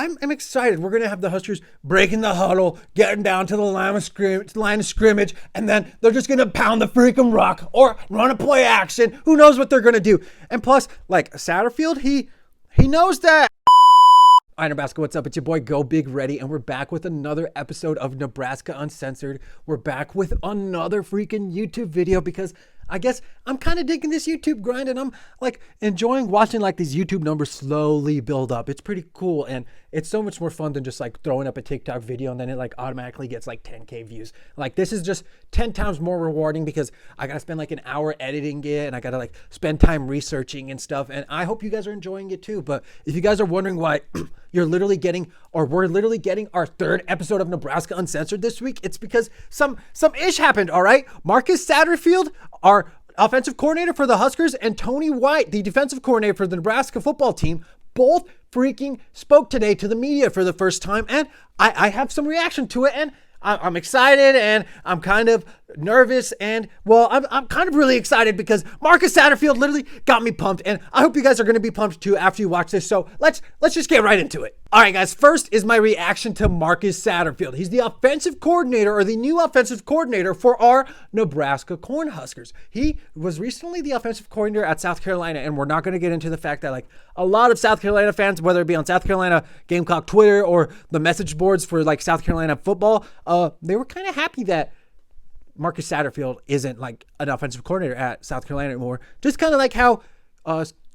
I'm excited. We're going to have the Huskers breaking the huddle, getting down to the line of scrimmage, and then they're just going to pound the freaking rock or run a play action. Who knows what they're going to do? And plus, like Satterfield, he knows that. All right, Nebraska, what's up? It's your boy Go Big Ready, and we're back with another episode of Nebraska Uncensored. We're back with another freaking YouTube video because I guess I'm kind of digging this YouTube grind, and I'm like enjoying watching like these YouTube numbers slowly build up. It's pretty cool, and it's so much more fun than just like throwing up a TikTok video and then it like automatically gets like 10K views. Like this is just 10 times more rewarding because I gotta spend like an hour editing it and I gotta like spend time researching and stuff. And I hope you guys are enjoying it too. But if you guys are wondering why we're literally getting our third episode of Nebraska Uncensored this week, it's because some ish happened. All right, Marcus Satterfield, our offensive coordinator for the Huskers, and Tony White, the defensive coordinator for the Nebraska football team, both freaking spoke today to the media for the first time, and I have some reaction to it, and I'm excited, and I'm kind of nervous, and well, I'm kind of really excited because Marcus Satterfield literally got me pumped, and I hope you guys are going to be pumped too after you watch this. So let's just get right into it. All right, guys. First is my reaction to Marcus Satterfield. He's the offensive coordinator, or the new offensive coordinator for our Nebraska Cornhuskers. He was recently the offensive coordinator at South Carolina, and we're not going to get into the fact that like a lot of South Carolina fans, whether it be on South Carolina Gamecock Twitter or the message boards for like South Carolina football, they were kind of happy that Marcus Satterfield isn't like an offensive coordinator at South Carolina anymore. Just kind of like how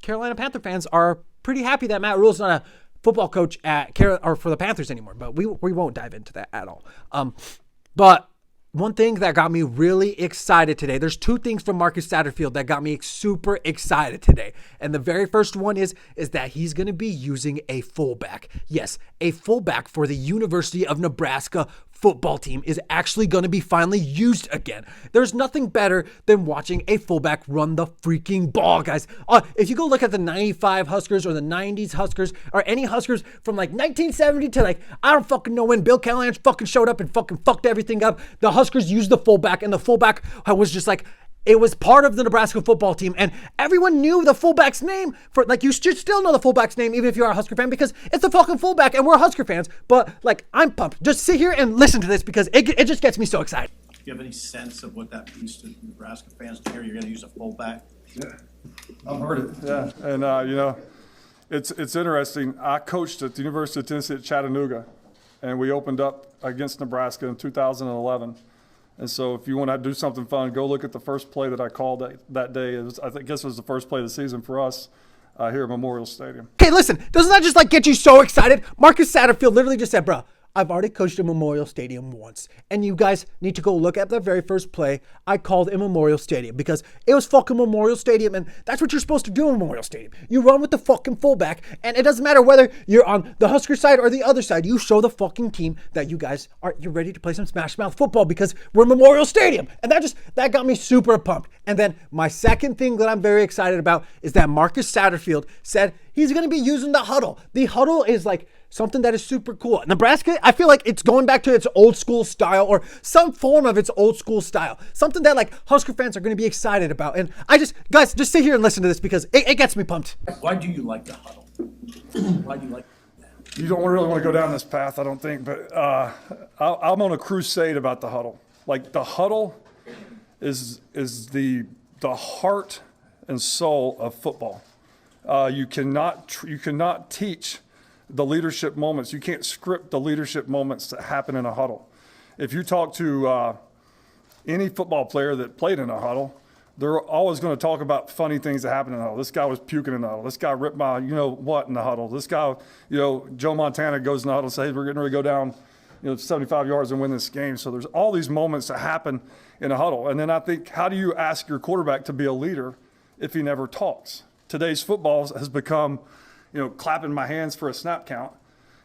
Carolina Panther fans are pretty happy that Matt Rule's not a football coach at or for the Panthers anymore. But we won't dive into that at all. But one thing that got me really excited today, there's two things from Marcus Satterfield that got me super excited today. And the very first one is that he's going to be using a fullback. Yes, a fullback for the University of Nebraska football team is actually going to be finally used again. There's nothing better than watching a fullback run the freaking ball, guys. If you go look at the 95 Huskers or the 90s Huskers or any Huskers from like 1970 to like, I don't fucking know when Bill Callahan fucking showed up and fucking fucked everything up, the Huskers used the fullback, and the fullback was just like, it was part of the Nebraska football team, and everyone knew the fullback's name. For like, you should still know the fullback's name even if you are a Husker fan because it's the fucking fullback, and we're Husker fans. But like, I'm pumped. Just sit here and listen to this because it just gets me so excited. Do you have any sense of what that means to Nebraska fans to hear you're going to use a fullback? Yeah, I've heard it. Yeah, and you know, it's interesting. I coached at the University of Tennessee at Chattanooga, and we opened up against Nebraska in 2011. And so if you want to do something fun, go look at the first play that I called that day. I guess it was the first play of the season for us here at Memorial Stadium. Okay, listen, doesn't that just like get you so excited? Marcus Satterfield literally just said, bro, I've already coached at Memorial Stadium once, and you guys need to go look at the very first play I called in Memorial Stadium because it was fucking Memorial Stadium, and that's what you're supposed to do in Memorial Stadium. You run with the fucking fullback, and it doesn't matter whether you're on the Husker side or the other side. You show the fucking team that you're ready to play some smash mouth football because we're in Memorial Stadium, and that got me super pumped. And then my second thing that I'm very excited about is that Marcus Satterfield said he's going to be using the huddle. The huddle is like something that is super cool. Nebraska, I feel like it's going back to its old school style or some form of its old school style. Something that like Husker fans are going to be excited about. And guys, just sit here and listen to this because it gets me pumped. Why do you like the huddle? Why do you like that? You don't really want to go down this path, I don't think, but I'm on a crusade about the huddle. Like the huddle is the heart and soul of football. You cannot teach the leadership moments. You can't script the leadership moments that happen in a huddle. If you talk to any football player that played in a huddle, they're always going to talk about funny things that happen in the huddle. This guy was puking in the huddle. This guy ripped my, you know what, in the huddle. This guy, you know, Joe Montana goes in the huddle and says, hey, we're getting ready to go down, 75 yards and win this game. So there's all these moments that happen in a huddle. And then I think, how do you ask your quarterback to be a leader if he never talks? Today's football has become, clapping my hands for a snap count,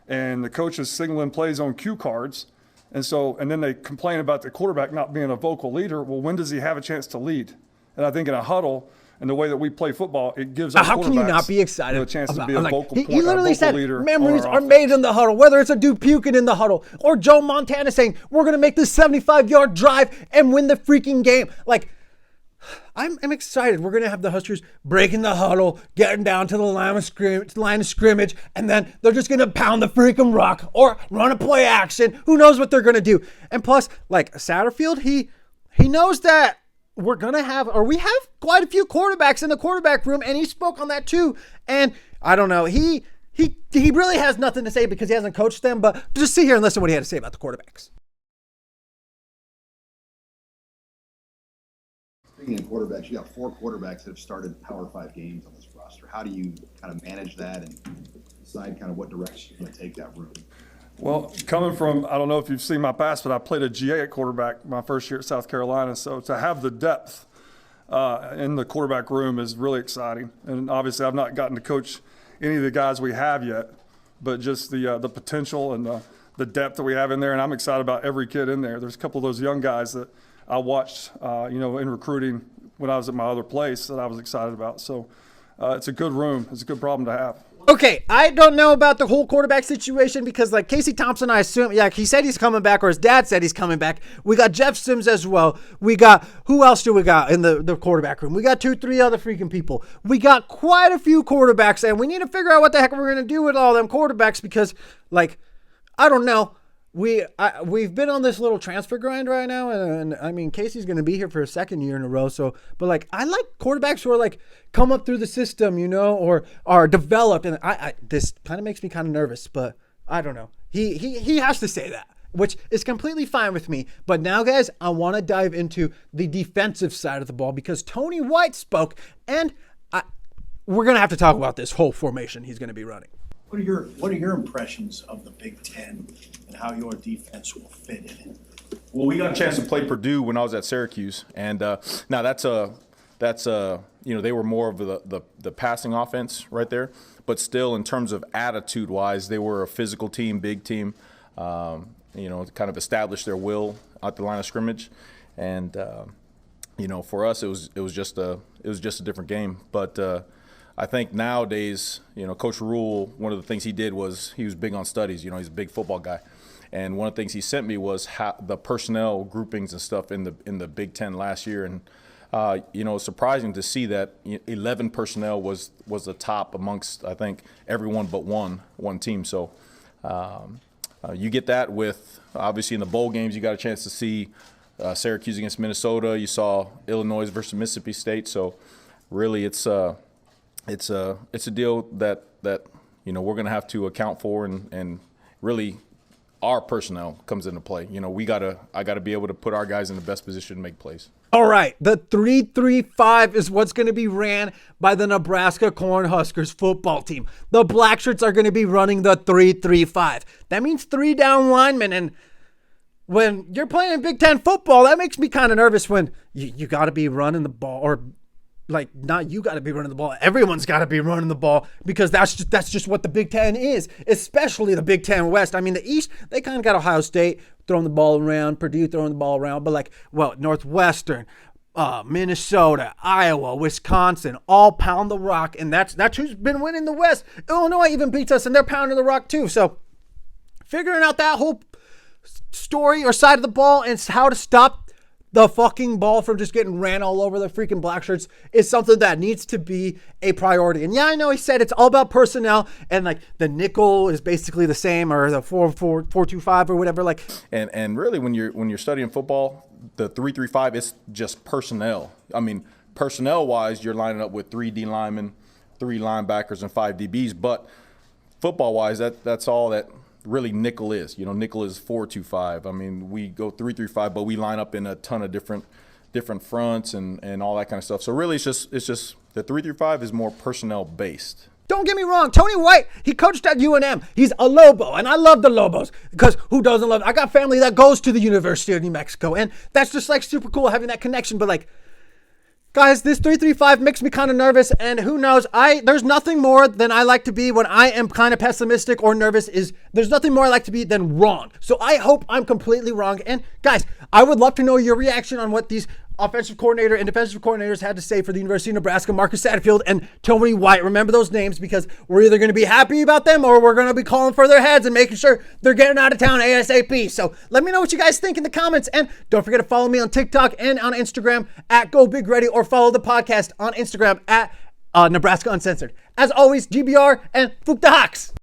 and the coach is signaling plays on cue cards. And then they complain about the quarterback not being a vocal leader. Well, when does he have a chance to lead? And I think in a huddle and the way that we play football, it gives our how can you not be excited a chance about, to be a vocal point, he literally said leader. Memories are made in the huddle, whether it's a dude puking in the huddle or Joe Montana saying we're going to make this 75-yard drive and win the freaking game. Like, I'm excited. We're going to have the Huskers breaking the huddle, getting down to the line of scrimmage, and then they're just going to pound the freaking rock or run a play action. Who knows what they're going to do? And plus, like Satterfield, he knows that we're going to have, or we have quite a few quarterbacks in the quarterback room, and he spoke on that too. And I don't know, he really has nothing to say because he hasn't coached them, but just sit here and listen to what he had to say about the quarterbacks. Speaking of quarterbacks, you got 4 quarterbacks that have started Power 5 games on this roster. How do you kind of manage that and decide kind of what direction you're going to take that room? Well, coming from, I don't know if you've seen my past, but I played a GA at quarterback my first year at South Carolina. So to have the depth in the quarterback room is really exciting. And obviously I've not gotten to coach any of the guys we have yet, but just the potential and the depth that we have in there. And I'm excited about every kid in there. There's a couple of those young guys that I watched, in recruiting when I was at my other place that I was excited about. So it's a good room. It's a good problem to have. Okay, I don't know about the whole quarterback situation because, like, Casey Thompson, I assume, he said he's coming back, or his dad said he's coming back. We got Jeff Sims as well. We got, who else do we got in the quarterback room? We got 2-3 other freaking people. We got quite a few quarterbacks, and we need to figure out what the heck we're going to do with all them quarterbacks because, like, I don't know. We've been on this little transfer grind right now, and I mean Casey's going to be here for a second year in a row. So, but like I like quarterbacks who are like come up through the system, or are developed. And I this kind of makes me kind of nervous, but I don't know. He has to say that, which is completely fine with me. But now, guys, I want to dive into the defensive side of the ball because Tony White spoke, and we're going to have to talk about this whole formation he's going to be running. What are your impressions of the Big Ten and how your defense will fit in it? Well, we got a chance to play Purdue when I was at Syracuse, and now that's they were more of the passing offense right there, but still in terms of attitude-wise, they were a physical team, big team. Kind of established their will at the line of scrimmage, and for us it was just a different game, but. I think nowadays, Coach Rule, one of the things he did was he was big on studies. He's a big football guy. And one of the things he sent me was the personnel groupings and stuff in the Big Ten last year. And, it's surprising to see that 11 personnel was the top amongst, I think, everyone but one team. So you get that with, obviously, in the bowl games, you got a chance to see Syracuse against Minnesota. You saw Illinois versus Mississippi State. So really it's a deal that we're going to have to account for, and really our personnel comes into play. I got to be able to put our guys in the best position to make plays. All right, the 3-3-5 is what's going to be ran by the Nebraska Cornhuskers football team. The Blackshirts are going to be running the 3-3-5. That means 3 down linemen, and when you're playing in Big Ten football, that makes me kind of nervous when you got to be running the ball, or like, not you got to be running the ball. Everyone's got to be running the ball because that's just what the Big Ten is, especially the Big Ten West. I mean, the East, they kind of got Ohio State throwing the ball around, Purdue throwing the ball around, but Northwestern, Minnesota, Iowa, Wisconsin, all pound the rock, and that's who's been winning the West. Illinois even beats us, and they're pounding the rock too. So figuring out that whole story or side of the ball and how to stop the fucking ball from just getting ran all over the freaking Blackshirts is something that needs to be a priority. And yeah, I know he said it's all about personnel, and like the nickel is basically the same, or the 4-4-2-5 or whatever. Like, and really when you're studying football, the 3-3-5 is just personnel. I mean, personnel wise, you're lining up with 3 D linemen, 3 linebackers, and 5 DBs. But football wise, that's all that really nickel is. Nickel is 4-2-5. I mean, we go 3-3-5, but we line up in a ton of different fronts and all that kind of stuff. So really, it's just the 3-3-5 is more personnel based. Don't get me wrong, Tony White, he coached at UNM. He's a Lobo, and I love the Lobos because who doesn't love it? I got family that goes to the University of New Mexico, and that's just like super cool having that connection. But like, guys, this 3-3-5 makes me kind of nervous, and who knows? There's nothing more than I like to be when I am kind of pessimistic or nervous. There's nothing more I like to be than wrong. So I hope I'm completely wrong. And guys, I would love to know your reaction on what these offensive coordinator and defensive coordinators had to say for the University of Nebraska, Marcus Satterfield and Tony White. Remember those names because we're either going to be happy about them or we're going to be calling for their heads and making sure they're getting out of town ASAP. So let me know what you guys think in the comments. And don't forget to follow me on TikTok and on Instagram at GoBigReady, or follow the podcast on Instagram at Nebraska Uncensored. As always, GBR and Fook the Hawks.